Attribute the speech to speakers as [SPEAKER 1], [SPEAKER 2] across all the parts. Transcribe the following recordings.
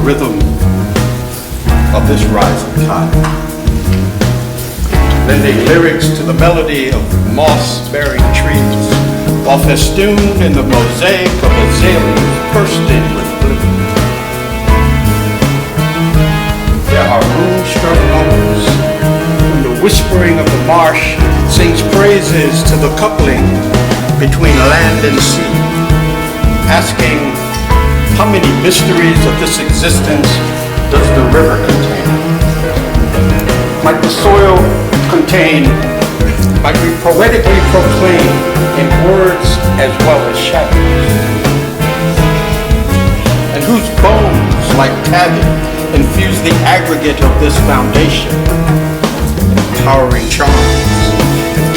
[SPEAKER 1] rhythm of this rising tide, lending lyrics to the melody of moss-bearing trees, while festooned in the mosaic of azaleas bursting with blue. There are moonstruck moments when the whispering of the marsh sings praises to the coupling between land and sea, asking how many mysteries of this existence does the river contain? Might the soil contain, might we poetically proclaim in words as well as shadows, and whose bones, like tabby, infuse the aggregate of this foundation, empowering charms,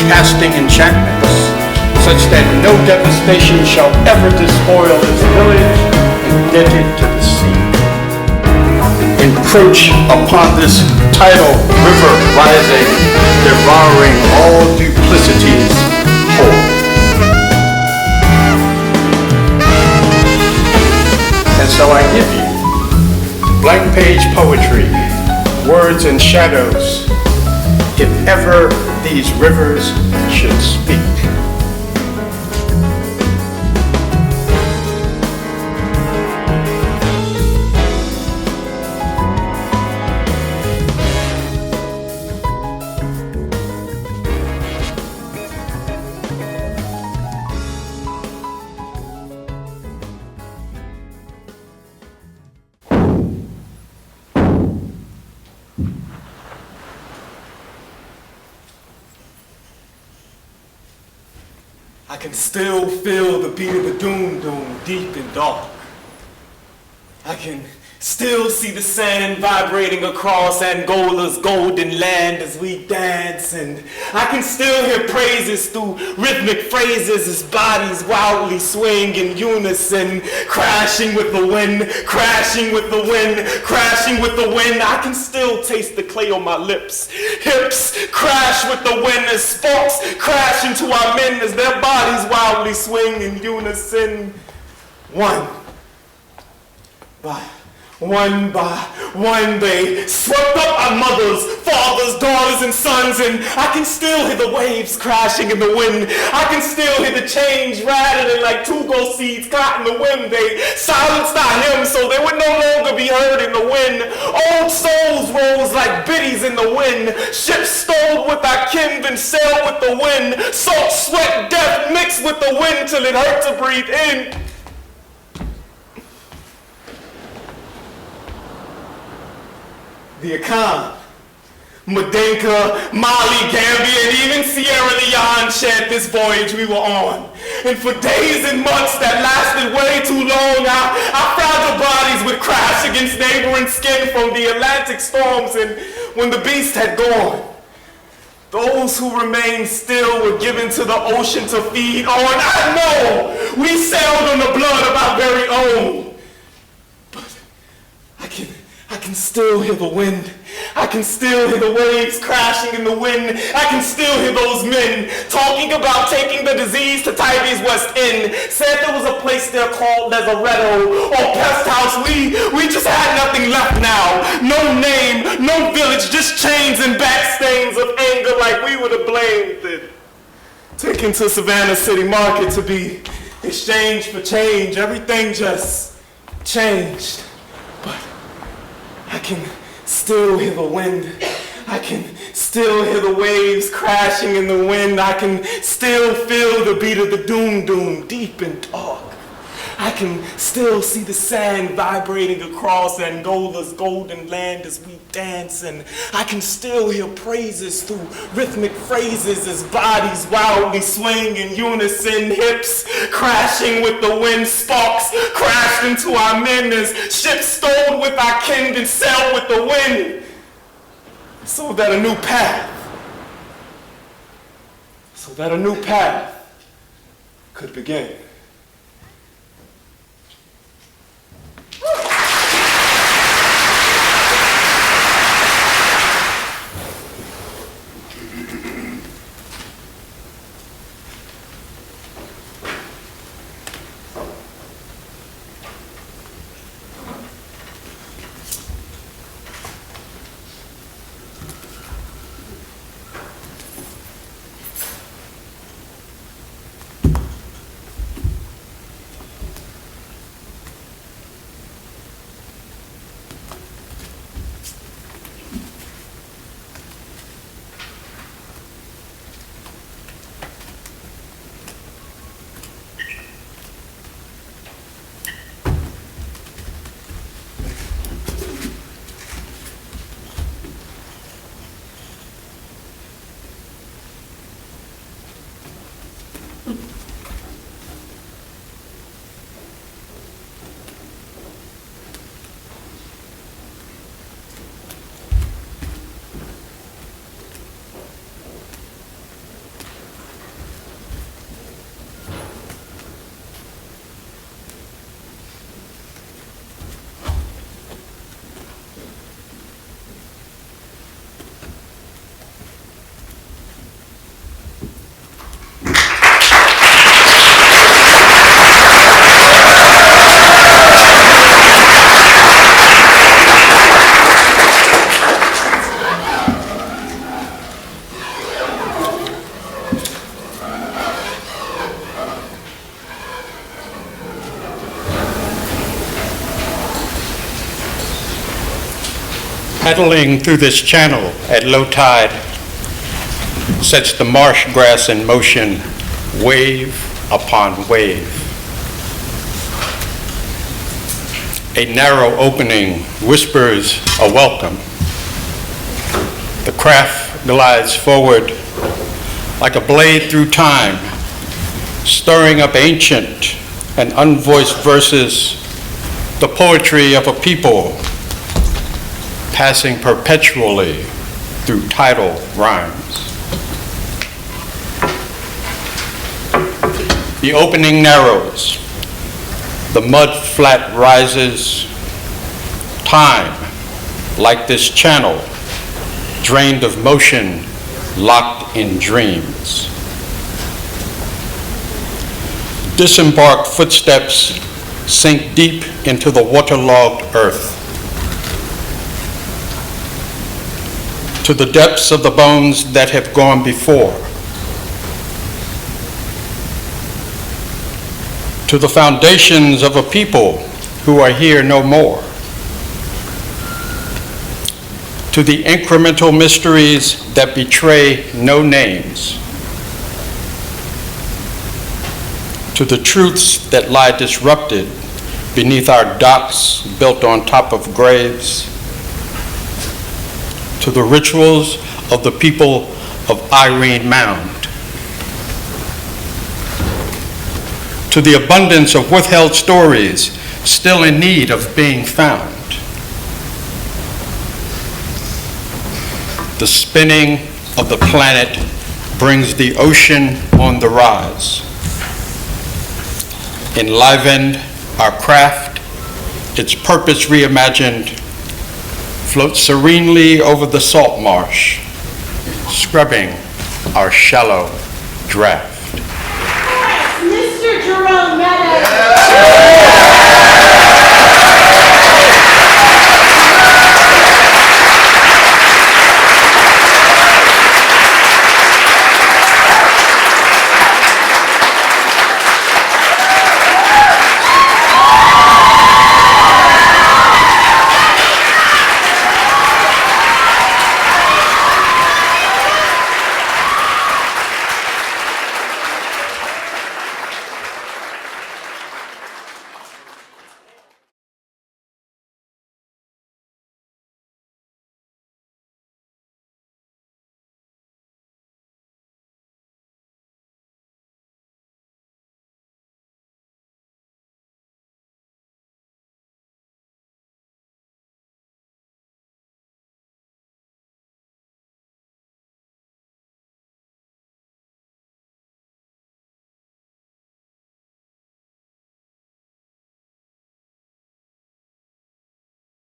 [SPEAKER 1] casting enchantments, such that no devastation shall ever despoil this village indebted to the sea. Encroach upon this tidal river rising, devouring all duplicities whole. And so I give you blank page poetry, words and shadows, if ever these rivers should speak.
[SPEAKER 2] I can still feel the beat of the doom-doom deep and dark. I can still see the sand vibrating across Angola's golden land as we dance, and I can still hear praises through rhythmic phrases as bodies wildly swing in unison, crashing with the wind, crashing with the wind, crashing with the wind. I can still taste the clay on my lips. Hips crash with the wind as sparks crash into our men as their bodies wildly swing in unison. One by one, they swept up our mothers, fathers, daughters, and sons, and I can still hear the waves crashing in the wind. I can still hear the change rattling like two-go seeds caught in the wind. They silenced our hymns so they would no longer be heard in the wind. Old souls rose like biddies in the wind. Ships stole with our kin, then sailed with the wind. Salt, sweat, death mixed with the wind till it hurt to breathe in. The Akan, Madenka, Mali, Gambia, and even Sierra Leone shared this voyage we were on. And for days and months that lasted way too long, our fragile bodies would crash against neighboring skin from the Atlantic storms, and when the beast had gone, those who remained still were given to the ocean to feed on. I know we sailed on the blood of our very own, but I can still hear the wind. I can still hear the waves crashing in the wind. I can still hear those men talking about taking the disease to Tybie's West End. Said there was a place there called Lazaretto or Pest House. We just had nothing left now. No name, no village, just chains and back stains of anger like we would have blamed it. Taken to Savannah City Market to be exchanged for change. Everything just changed. But I can still hear the wind. I can still hear the waves crashing in the wind. I can still feel the beat of the doom-doom deep and dark. I can still see the sand vibrating across Angola's golden land as we dance, and I can still hear praises through rhythmic phrases as bodies wildly swing in unison, hips crashing with the wind, sparks crashed into our men as ships stole with our kin and sailed with the wind, so that a new path could begin.
[SPEAKER 1] Paddling through this channel at low tide sets the marsh grass in motion, wave upon wave. A narrow opening whispers a welcome. The craft glides forward like a blade through time, stirring up ancient and unvoiced verses, the poetry of a people passing perpetually through tidal rhymes. The opening narrows, the mud flat rises, time, like this channel, drained of motion, locked in dreams. Disembarked footsteps sink deep into the waterlogged earth. To the depths of the bones that have gone before. To the foundations of a people who are here no more. To the incremental mysteries that betray no names. To the truths that lie disrupted beneath our docks built on top of graves. To the rituals of the people of Irene Mound. To the abundance of withheld stories still in need of being found. The spinning of the planet brings the ocean on the rise. Enlivened, our craft, its purpose reimagined, floats serenely over the salt marsh, scrubbing our shallow draft.